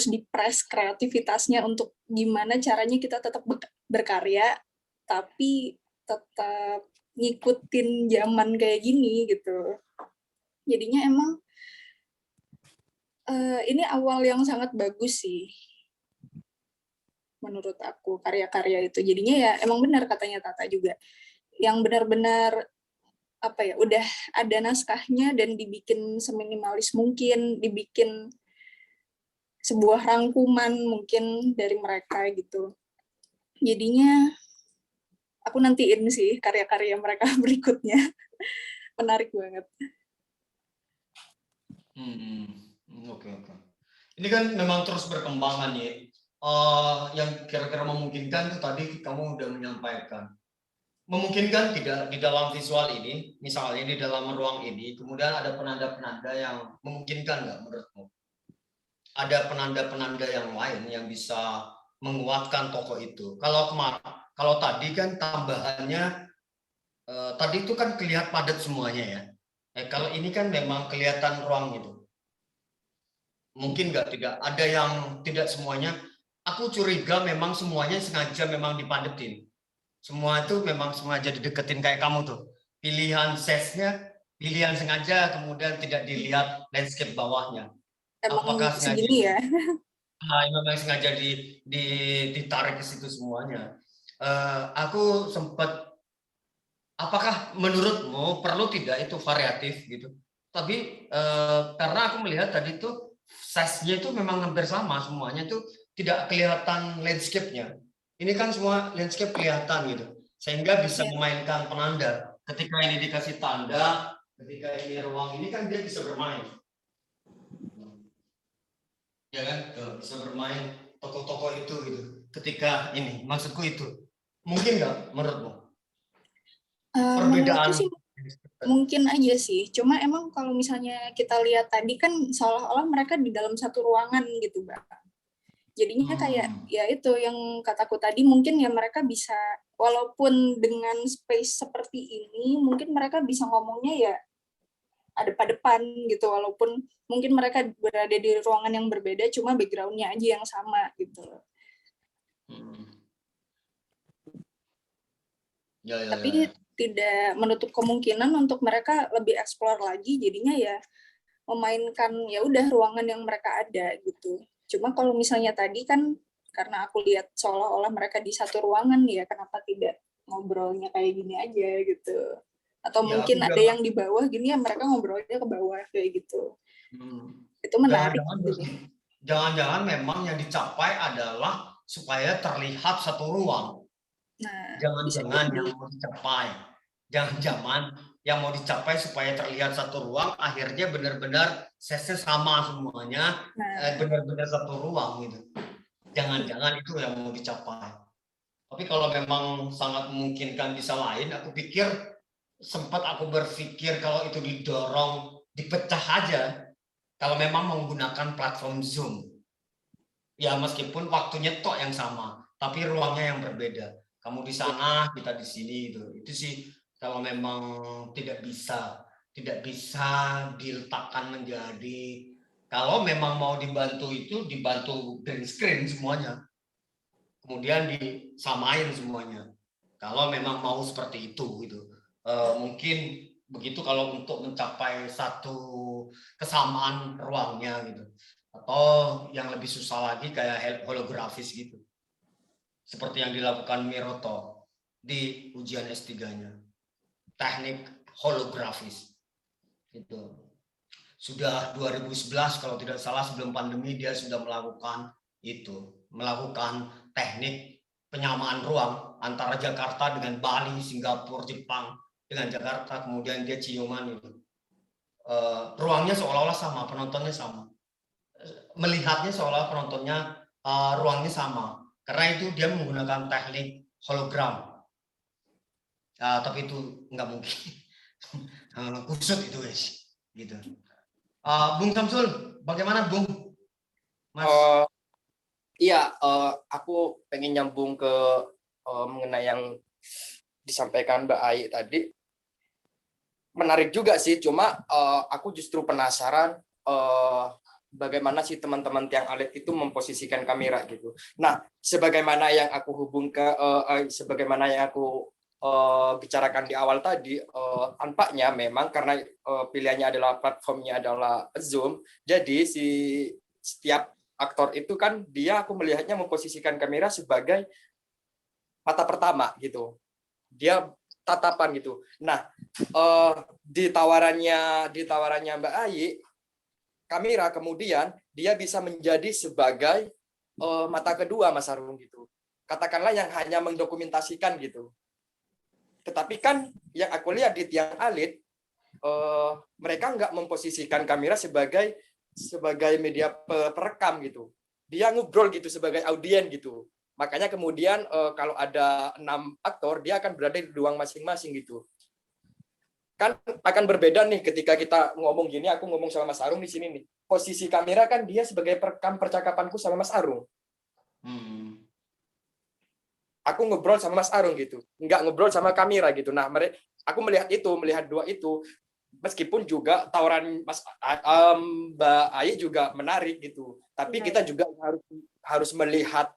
S3: dipres kreativitasnya untuk gimana caranya kita tetap berkarya, tapi tetap ngikutin zaman kayak gini gitu. Jadinya emang ini awal yang sangat bagus sih menurut aku karya-karya itu. Jadinya ya emang benar katanya Tata juga, yang benar-benar apa ya udah ada naskahnya dan dibikin seminimalis mungkin, dibikin sebuah rangkuman mungkin dari mereka gitu. Jadinya aku nantiin sih karya-karya mereka berikutnya. Menarik banget.
S1: Oke. Ini kan memang terus berkembang ya. Yang kira-kira memungkinkan itu tadi kamu udah menyampaikan. Memungkinkan tidak di dalam visual ini, misalnya di dalam ruang ini, kemudian ada penanda-penanda yang memungkinkan nggak menurutmu? Ada penanda-penanda yang lain yang bisa menguatkan tokoh itu. Kalau tadi kan tambahannya, tadi itu kan kelihatan padat semuanya ya. Kalau ini kan memang kelihatan ruang itu. mungkin tidak ada yang tidak semuanya. Aku curiga memang semuanya sengaja memang dipadetin. Semua itu memang sengaja dideketin kayak kamu tuh. Pilihan size-nya, pilihan sengaja, kemudian tidak dilihat landscape bawahnya.
S3: Emang
S1: Apakah sengaja
S3: segini ya.
S1: memang sengaja ditarik ke situ semuanya. Aku sempat, apakah menurutmu perlu tidak itu variatif gitu? Tapi karena aku melihat tadi tuh size-nya itu memang hampir sama semuanya tuh, tidak kelihatan landscape-nya. Ini kan semua landscape kelihatan gitu, sehingga bisa
S3: Ya.
S1: memainkan penanda. Ketika ini dikasih tanda, ketika ini ruang ini kan dia bisa bermain. Ya kan, bisa bermain toko-toko itu gitu. Ketika ini, maksudku itu. Mungkin nggak menurutmu?
S3: Menurutku
S1: Perbedaan.
S3: sih mungkin aja sih. Cuma emang kalau misalnya kita lihat tadi kan seolah-olah mereka di dalam satu ruangan gitu, Mbak. Jadinya kayak ya itu yang kataku tadi, mungkin ya mereka bisa, walaupun dengan space seperti ini, mungkin mereka bisa ngomongnya ya ada pada depan gitu, walaupun mungkin mereka berada di ruangan yang berbeda, cuma background-nya aja yang sama gitu. Tapi tidak menutup kemungkinan untuk mereka lebih explore lagi, jadinya ya memainkan ya udah ruangan yang mereka ada gitu. Cuma kalau misalnya tadi kan karena aku lihat seolah-olah mereka di satu ruangan ya, kenapa tidak ngobrolnya kayak gini aja gitu. Atau
S1: Ya,
S3: mungkin ada yang di bawah gini ya mereka ngobrolnya ke bawah kayak gitu. Itu menarik.
S1: Jangan-jangan memang yang dicapai adalah supaya terlihat satu ruang.
S3: Nah,
S1: Jangan-jangan yang mau dicapai. Jangan-jangan yang mau dicapai supaya terlihat satu ruang, akhirnya benar-benar size sama semuanya, benar-benar satu ruang gitu. Jangan-jangan itu yang mau dicapai. Tapi kalau memang sangat memungkinkan bisa lain, aku pikir sempat aku berpikir kalau itu didorong, dipecah aja. Kalau memang menggunakan platform Zoom. Ya meskipun waktunya tok yang sama, tapi ruangnya yang berbeda. Kamu di sana, kita di sini itu. Itu sih kalau memang tidak bisa diletakkan menjadi, kalau memang mau dibantu itu dibantu green screen semuanya. Kemudian disamain semuanya. Kalau memang mau seperti itu gitu. Mungkin begitu kalau untuk mencapai satu kesamaan ruangnya gitu. Atau yang lebih susah lagi kayak holografis gitu. Seperti yang dilakukan Miroto di ujian S3-nya. Teknik holografis. Gitu. Sudah 2011 kalau tidak salah, sebelum pandemi dia sudah melakukan itu. Melakukan teknik penyamaan ruang antara Jakarta dengan Bali, Singapura, Jepang, dengan Jakarta, kemudian dia ciuman itu. Ruangnya seolah-olah sama, penontonnya sama. Melihatnya seolah penontonnya ruangnya sama. Karena itu dia menggunakan teknik hologram. Tapi itu nggak mungkin. Kusut itu guys. Gitu. Bung Samsul, bagaimana Bung? Mas?
S4: Iya, aku pengen nyambung ke mengenai yang disampaikan Mbak Ai tadi. Menarik juga sih, cuma aku justru penasaran bagaimana sih teman-teman tiang alit itu memposisikan kamera gitu. Nah, sebagaimana yang aku sebagaimana yang aku bicarakan di awal tadi, tampaknya memang karena pilihannya adalah platformnya adalah Zoom, jadi setiap aktor itu kan aku melihatnya memposisikan kamera sebagai mata pertama gitu. Dia tatapan gitu. Nah, di tawarannya Mbak Ayi, kamera kemudian dia bisa menjadi sebagai mata kedua Mas Arung gitu. Katakanlah yang hanya mendokumentasikan gitu. Tetapi kan yang aku lihat di tiang alit, mereka nggak memposisikan kamera sebagai media perekam gitu. Dia ngobrol gitu sebagai audien gitu. Makanya kemudian kalau ada 6 aktor, dia akan berada di ruang masing-masing gitu. Kan akan berbeda nih ketika kita ngomong gini, aku ngomong sama Mas Arung di sini nih. Posisi kamera kan dia sebagai perekam percakapanku sama Mas Arung. Aku ngobrol sama Mas Arung gitu, nggak ngobrol sama kamera gitu. Nah, aku melihat dua itu. meskipun juga tawaran Mbak Ayi juga menarik gitu, tapi
S2: Iya,
S4: kita
S2: iya.
S4: juga harus melihat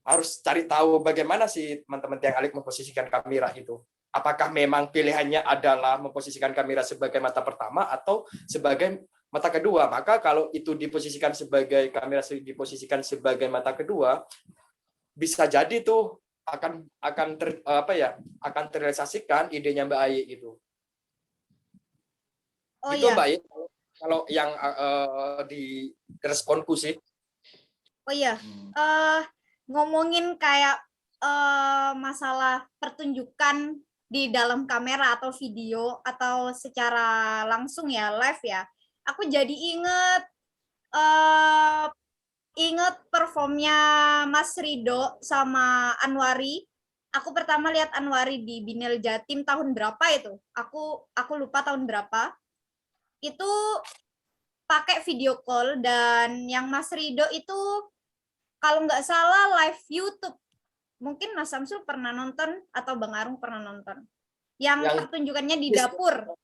S4: harus cari tahu bagaimana sih teman-teman Tiang Alik memposisikan kamera itu. Apakah memang pilihannya adalah memposisikan kamera sebagai mata pertama atau sebagai mata kedua? Maka kalau itu diposisikan sebagai kamera diposisikan sebagai mata kedua, bisa jadi tuh akan terrealisasikan idenya Mbak Ayi gitu.
S2: Oh
S4: Gitu
S2: iya.
S4: Mbak Ayi. Kalau yang di responku sih.
S2: Oh iya. Ngomongin kayak masalah pertunjukan di dalam kamera atau video atau secara langsung ya live ya. Aku jadi inget performnya Mas Rido sama Anwari. Aku pertama lihat Anwari di Binel Jatim tahun berapa itu? Aku lupa tahun berapa. Itu pakai video call dan yang Mas Rido itu kalau nggak salah live YouTube. Mungkin Mas Samsul pernah nonton atau Bang Arung pernah nonton. Yang pertunjukannya di dapur.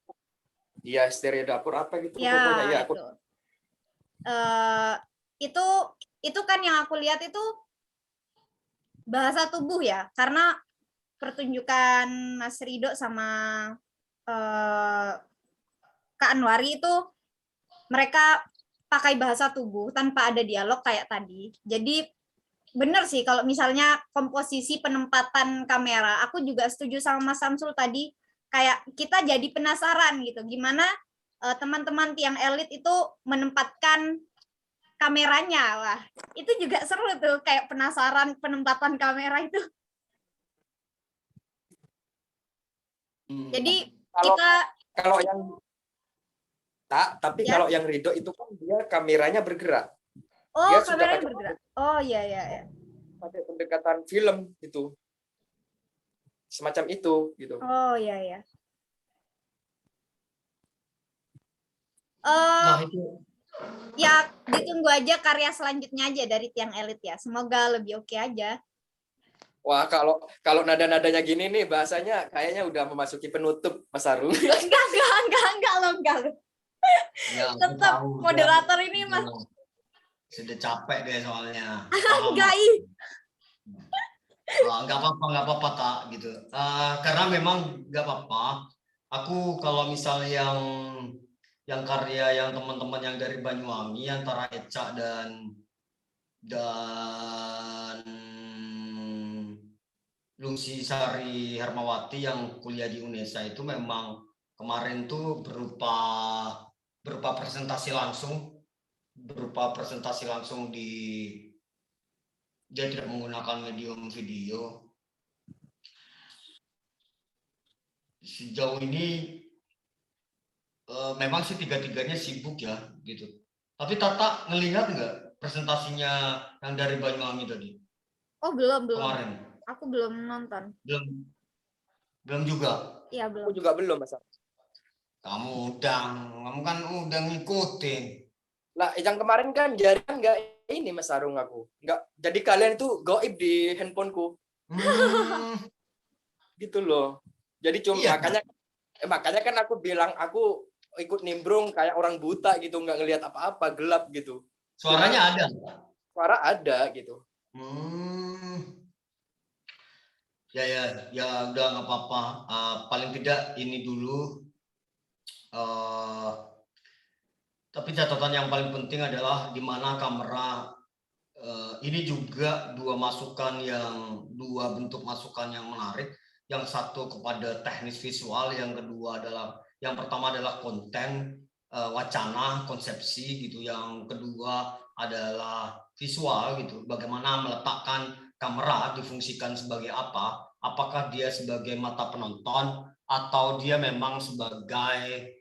S4: Iya, stereo dapur apa gitu
S2: Ya,
S4: pokoknya ya aku.
S2: Itu kan yang aku lihat itu bahasa tubuh ya, karena pertunjukan Mas Rido sama Kak Anwari itu mereka pakai bahasa tubuh tanpa ada dialog kayak tadi. Jadi benar sih kalau misalnya komposisi penempatan kamera, aku juga setuju sama Mas Samsul tadi, kayak kita jadi penasaran gitu, gimana teman-teman Tiang Elit itu menempatkan kameranya. Wah, itu juga seru tuh, kayak penasaran penempatan kamera itu. Jadi
S4: kalau yang tapi
S2: ya?
S4: kalau yang Rido itu kan dia kameranya bergerak.
S2: Oh,
S4: Dia
S2: kameranya bergerak. Oh iya iya ya.
S4: Pakai pendekatan film gitu. Semacam itu gitu.
S2: Oh iya ya.
S1: Nah, itu
S2: Ya ditunggu aja karya selanjutnya aja dari Tiang Elit ya. Semoga lebih oke aja.
S4: Wah, kalau nada-nadanya gini nih bahasanya kayaknya udah memasuki penutup, Mas Arung.
S2: Enggak loh.
S1: ya, aku
S2: Tetap
S1: tahu,
S2: moderator ini Mas.
S1: sudah capek deh soalnya.
S2: Enggak ih.
S1: Nggak apa-apa tak gitu. Karena memang nggak apa-apa. Aku kalau misal yang karya yang teman-teman yang dari Banyuwangi antara Eca dan Lucy Sari Hermawati yang kuliah di UNESA itu memang kemarin tuh berupa presentasi langsung dia tidak menggunakan medium video. Sejauh ini memang sih tiga-tiganya sibuk ya gitu. Tapi Tata ngelihat nggak presentasinya yang dari Banyuwangi tadi?
S2: Oh belum.
S1: Kemarin.
S2: Aku belum nonton.
S1: Belum juga.
S2: Iya belum.
S4: Aku juga belum, Mas.
S1: Kamu kan udah ngikutin.
S4: Lah, yang kemarin kan jaringan nggak ini Mas Arung aku. Nggak. Jadi kalian itu gaib di handphoneku. Gitu loh. Jadi cuma
S1: Iya.
S4: makanya kan aku bilang aku ikut nimbrung kayak orang buta gitu, nggak ngelihat apa-apa, gelap gitu.
S1: Suaranya ada.
S4: Suara ada gitu.
S1: Ya udah nggak apa-apa. Paling tidak ini dulu. Tapi catatan yang paling penting adalah di mana kamera ini juga dua bentuk masukan yang menarik. Yang satu kepada teknis visual, yang pertama adalah konten, wacana, konsepsi gitu. Yang kedua adalah visual gitu. Bagaimana meletakkan kamera difungsikan sebagai apa? Apakah dia sebagai mata penonton atau dia memang sebagai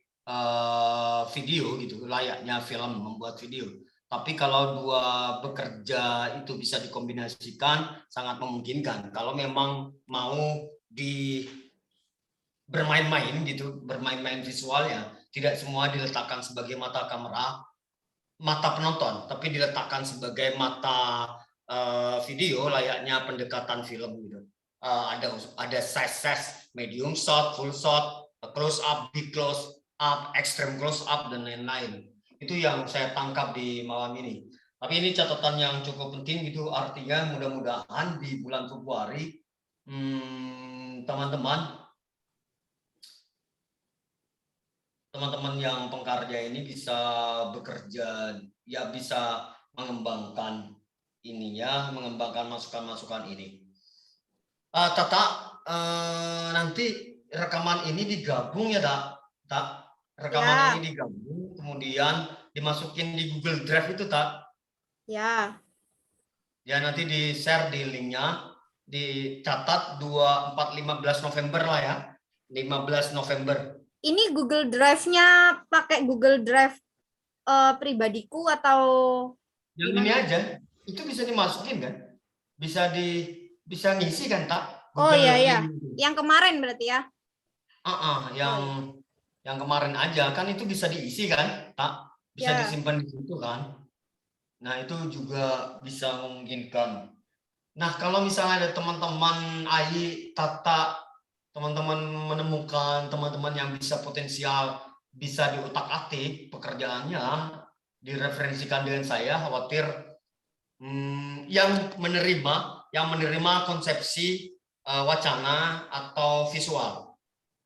S1: video gitu, layaknya film membuat video. Tapi kalau dua bekerja itu bisa dikombinasikan, sangat memungkinkan. Kalau memang mau bermain-main gitu, bermain-main visualnya, tidak semua diletakkan sebagai mata penonton, tapi diletakkan sebagai mata video layaknya pendekatan film gitu. Ada size medium shot, full shot, close up, di close up, extreme close up dan lain-lain. Itu yang saya tangkap di malam ini. Tapi ini catatan yang cukup penting gitu, artinya mudah-mudahan di bulan Februari teman-teman yang pengkarya ini bisa bekerja, ya bisa mengembangkan ininya, mengembangkan masukan-masukan ini. Tata, nanti rekaman ini digabung ya, Tak? Rekaman
S2: Ya.
S1: ini digabung, kemudian dimasukin di Google Drive itu, Tak?
S2: Ya.
S1: Ya, nanti di-share di linknya, dicatat 15 November lah ya. 15 November.
S2: Ini Google Drive-nya pakai Google Drive pribadiku atau
S1: Yang ini aja, itu bisa dimasukin kan? Bisa ngisi kan, Tak?
S2: Oh iya iya,
S1: link itu.
S2: yang kemarin berarti ya?
S1: Yang kemarin aja kan itu bisa diisi kan, Tak? Bisa
S2: Ya.
S1: disimpan di situ kan? Nah, itu juga bisa memungkinkan. Nah, kalau misalnya ada teman-teman AI, Tata, teman-teman menemukan teman-teman yang bisa potensial, bisa diutak-atik pekerjaannya, direferensikan dengan saya, khawatir yang menerima konsepsi wacana atau visual.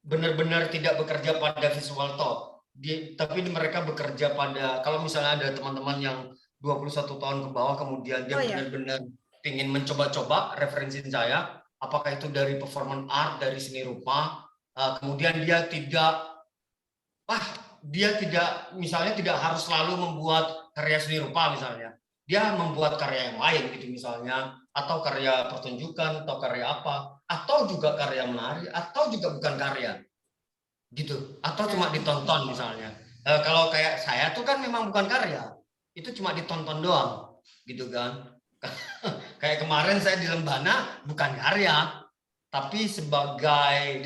S1: Benar-benar tidak bekerja pada visual toh. Tapi mereka bekerja pada, kalau misalnya ada teman-teman yang 21 tahun ke bawah, kemudian dia benar-benar ingin mencoba-coba referensi saya, apakah itu dari performance art, dari seni rupa, kemudian dia misalnya tidak harus selalu membuat karya seni rupa misalnya, dia membuat karya yang lain gitu misalnya, atau karya pertunjukan, atau karya apa, atau juga karya menari, atau juga bukan karya gitu, atau cuma ditonton misalnya. Kalau kayak saya tuh kan memang bukan karya, itu cuma ditonton doang gitu kan. Kayak kemarin saya di Lembana bukan karya, tapi sebagai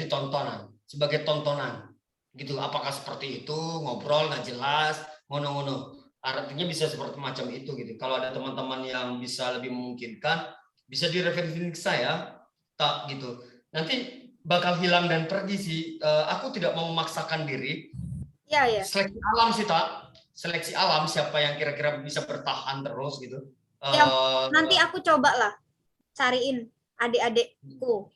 S1: sebagai tontonan gitu. Apakah seperti itu, ngobrol nggak jelas, ngono-ngono, artinya bisa seperti macam itu gitu. Kalau ada teman-teman yang bisa lebih memungkinkan, bisa direferensi ke saya, tak gitu. Nanti bakal hilang dan pergi sih. Aku tidak mau memaksakan diri.
S2: Iya, ya.
S1: Seleksi alam sih, Tak. Seleksi alam, siapa yang kira-kira bisa bertahan terus gitu.
S2: Ya, nanti aku coba lah cariin adik-adikku.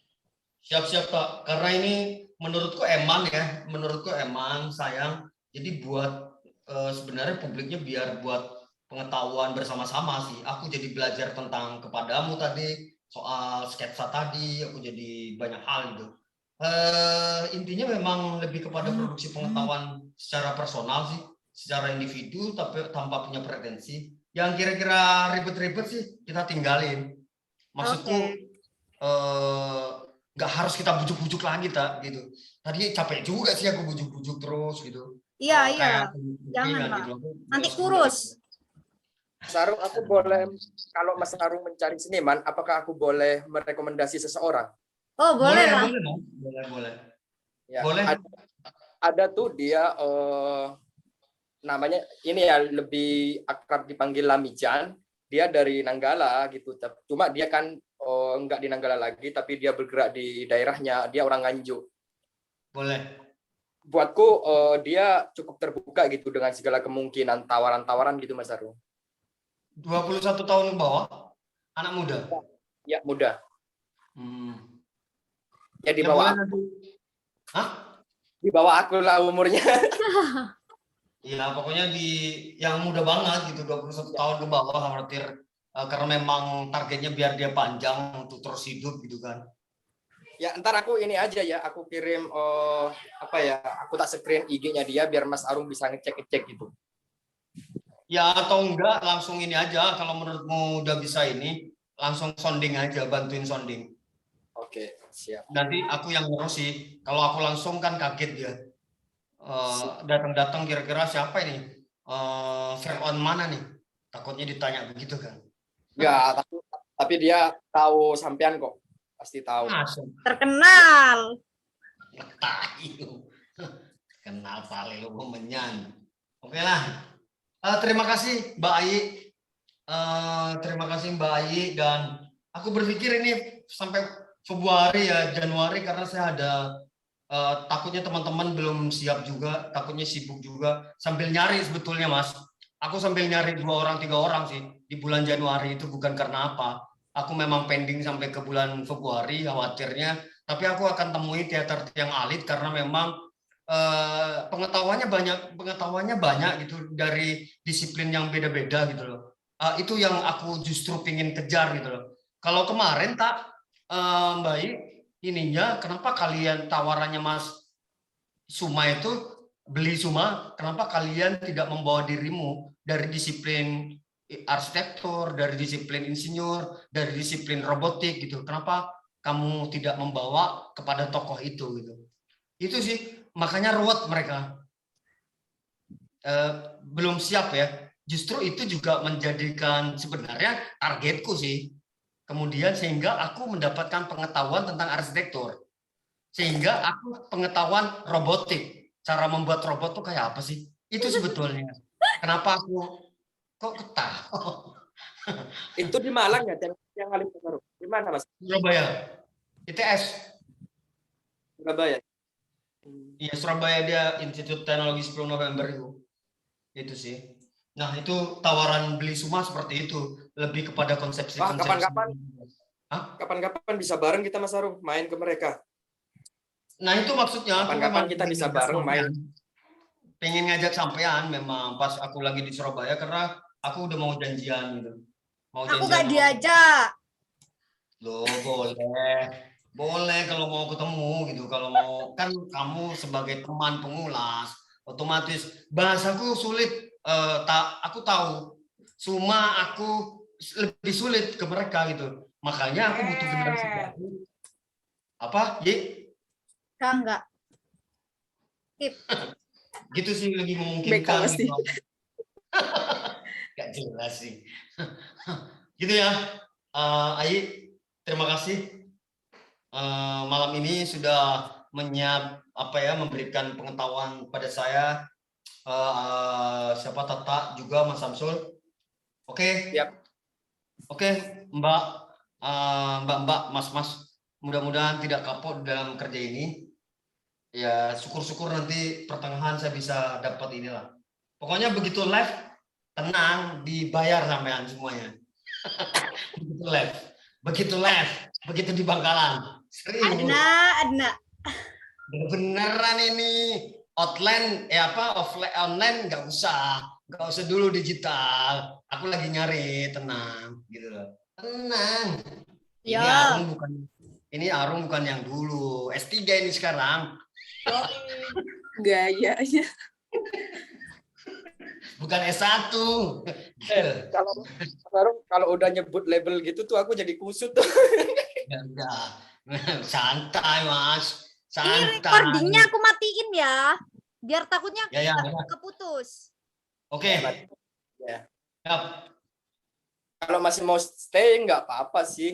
S1: Siap-siap, Tak. Karena ini menurutku eman sayang. Jadi buat sebenarnya publiknya biar buat pengetahuan bersama-sama sih. Aku jadi belajar tentang kepadamu tadi, soal sketsa tadi, aku jadi banyak hal gitu. Intinya memang lebih kepada produksi pengetahuan secara personal sih, secara individu tapi tanpa punya pretensi. Yang kira-kira ribet-ribet sih kita tinggalin. Maksudku nggak harus kita bujuk-bujuk lagi, Tak, gitu. Tadi capek juga sih aku bujuk-bujuk terus gitu.
S2: Iya, iya. Jangan lah.
S1: Gitu.
S2: Nanti kurus.
S4: Sarung, aku boleh, kalau Mas Sarung mencari seniman, apakah aku boleh merekomendasi seseorang?
S2: Oh, boleh lah.
S1: Boleh.
S4: Ya,
S1: Boleh.
S4: Ada tuh dia namanya ini ya lebih akrab dipanggil Lamijan. Dia dari Nanggala gitu. Cuma dia kan enggak di Nanggala lagi, tapi dia bergerak di daerahnya. Dia orang Nganjuk.
S1: Boleh.
S4: Buatku dia cukup terbuka gitu dengan segala kemungkinan tawaran-tawaran gitu, Mas Sarung.
S1: 21 tahun ke bawah, anak muda.
S4: Ya, muda. Ya di
S1: Yang
S4: bawah.
S1: boleh nanti. Hah?
S4: Di bawah aku lah umurnya.
S1: Iya, pokoknya yang muda banget gitu, 21 tahun ke bawah, khawatir karena memang targetnya biar dia panjang untuk terus hidup gitu kan.
S4: Ya, ntar aku ini aja ya, aku kirim aku tak screen IG-nya dia biar Mas Arung bisa ngecek gitu.
S1: Ya, atau enggak langsung ini aja, kalau menurutmu udah bisa ini, langsung sounding aja, bantuin sounding.
S4: Oke, siap.
S1: Nanti aku yang ngurus sih, kalau aku langsung kan kaget dia. Datang-datang kira-kira siapa ini? Fir'aun mana nih? Takutnya ditanya begitu kan.
S4: Enggak, tapi dia tahu sampean kok. Pasti tahu.
S2: Terkenal.
S1: Kenal paling lu menyan. Oke lah. Terima kasih Mbak Ayi. Terima kasih Mbak Ayi, dan aku berpikir ini sampai Februari ya, Januari, karena saya ada takutnya teman-teman belum siap juga, takutnya sibuk juga. Sambil nyari sebetulnya Mas. Aku sambil nyari 2 orang 3 orang sih di bulan Januari itu bukan karena apa. Aku memang pending sampai ke bulan Februari khawatirnya, tapi aku akan temui teater yang alit karena memang pengetahuannya banyak gitu dari disiplin yang beda-beda gitu loh. Itu yang aku justru pingin kejar gitu loh. Kalau kemarin Mbak I, ininya kenapa kalian tawarannya Mas Suma itu beli Suma, kenapa kalian tidak membawa dirimu dari disiplin arsitektur, dari disiplin insinyur, dari disiplin robotik gitu. Kenapa kamu tidak membawa kepada tokoh itu gitu. Itu sih makanya ruwet mereka. Belum siap ya. Justru itu juga menjadikan sebenarnya targetku sih. Kemudian sehingga aku mendapatkan pengetahuan tentang arsitektur. Sehingga aku pengetahuan robotik. Cara membuat robot tuh kayak apa sih? Itu sebetulnya. Kenapa aku kok ketahu?
S4: Itu di Malang ya, yang paling baru. Di mana Mas?
S1: Surabaya. ITS.
S4: Surabaya.
S1: Iya, Surabaya dia Institut Teknologi 10 November itu. Itu sih. Nah, itu tawaran beli Suma seperti itu, lebih kepada konsepsi-konsepsi.
S4: Kapan-kapan bisa bareng kita Mas Arum main ke mereka.
S1: Nah, itu maksudnya
S4: Kapan-kapan kita bisa bareng main.
S1: Pengen ngajak sampean memang pas aku lagi di Surabaya karena aku udah mau janjian gitu.
S2: Aku gak diajak.
S1: Loh, boleh. Boleh kalau mau ketemu gitu. Kalau mau kan kamu sebagai teman pengulas, otomatis bahasaku sulit. Aku tahu. Cuma aku lebih sulit ke mereka gitu. Makanya aku butuh generasi baru. Apa?
S2: Enggak.
S1: Gitu sih lebih memungkinkan gitu.
S3: sih.
S1: Gak jelas sih. Gitu ya. Ayi, terima kasih. Malam ini sudah memberikan pengetahuan pada saya, siapa Tata juga Mas Samsul. Oke.
S4: Yap.
S1: Oke, Mbak, Mas, mudah-mudahan tidak kapok dalam kerja ini. Ya, syukur-syukur nanti pertengahan saya bisa dapat inilah. Pokoknya begitu live, tenang, dibayar sampean semuanya. begitu live, begitu di Bangkalan. Serius.
S2: Adna.
S1: Beneran ini. Offline, online nggak usah dulu digital. Aku lagi nyari, tenang, gitu loh. Tenang.
S2: Ya.
S1: Ini Arum bukan yang dulu. S3 ini sekarang.
S3: Gayanya.
S1: Bukan S1.
S4: Kalau udah nyebut label gitu tuh aku jadi kusut tuh.
S1: Ya udah. Santai, Mas.
S2: Ini
S1: Santai.
S2: recordingnya aku matiin ya. Biar takutnya
S1: Ya.
S2: keputus.
S1: Oke.
S4: Ya.
S1: Siap.
S4: Kalau masih mau stay nggak apa-apa sih.